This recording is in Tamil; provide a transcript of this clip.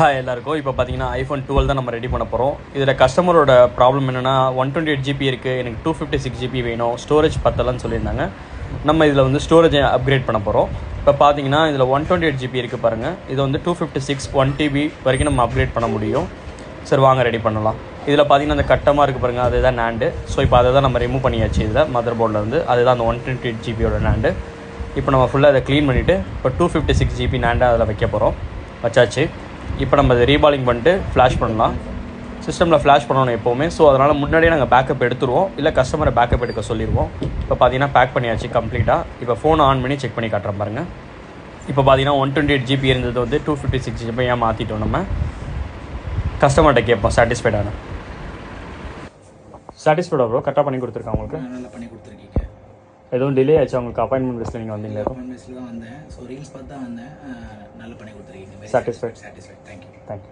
ஹாய் எல்லாருக்கும். இப்போ பார்த்தீங்கன்னா iPhone 12 தான் நம்ம ரெடி பண்ண போகிறோம். இதில் கஸ்டமரோட ப்ராப்ளம் என்னென்னா 128 GB இருக்குது, எனக்கு 256 GB வேணும், ஸ்டோரேஜ் பத்தலன்னு சொல்லியிருந்தாங்க. நம்ம இதில் வந்து ஸ்டோரேஜை அப்கிரேட் பண்ண போகிறோம். இப்போ பார்த்தீங்கன்னா இதில் 128 GB இருக்குது பாருங்கள். இது வந்து 256 1 TB வரைக்கும் நம்ம அப்கிரேட் பண்ண முடியும். சரி வாங்க ரெடி பண்ணலாம். இதில் பார்த்தீங்கன்னா அந்த கட்டமாக இருக்குது பாருங்கள், அதுதான் NAND. ஸோ இப்போ அதை தான் நம்ம ரிமூவ் பண்ணியாச்சு. இதில் மதர் போர்டில் வந்து அதுதான் அந்த 128 GBயோட NAND. இப்போ நம்ம ஃபுல்லாக அதை க்ளீன் பண்ணிவிட்டு இப்போ 256 GB NAND அதில் வைக்க போகிறோம். வச்சாச்சு. இப்போ நம்ம அதை ரீபாலிங் பண்ணிட்டு ஃப்ளாஷ் பண்ணலாம். சிஸ்டமில் ஃப்ளாஷ் பண்ணணும் எப்போவுமே. ஸோ அதனால் முன்னாடியே நாங்கள் பேக்கப் எடுத்துருவோம், இல்லை கஸ்டமரை பேக்கப் எடுக்க சொல்லிடுவோம். இப்போ பார்த்தீங்கன்னா பேக் பண்ணியாச்சு கம்ப்ளீட்டாக. இப்போ ஃபோனை ஆன் பண்ணி செக் பண்ணி காட்டுறேன் பாருங்கள். இப்போ பார்த்தீங்கன்னா 128 GB இருந்தது வந்து 256 GB மாற்றிட்டோம். நம்ம கஸ்டமர்கிட்ட கேட்போம் சாட்டிஸ்ஃபைடான. சாட்டிஸ்ஃபைடா ப்ரோ? கரெக்டாக பண்ணி கொடுத்துருக்காங்க உங்களுக்கு? நல்லா பண்ணி கொடுத்துருக்கீங்க. எதுவும் டிலே ஆச்சு உங்களுக்கு? அப்பாயின்மெண்ட் பேஸில் நீங்கள் வந்தீங்களா? அப்பாயின்மெண்ட் பேஸில் தான் வந்தேன். ஸோ ரீல்ஸ் பார்த்து தான் வந்தேன். நல்லா பண்ணி கொடுத்துருக்கீங்க. சாட்டிஸ்ஃபைட். தேங்க்யூ. தேங்க்யூ.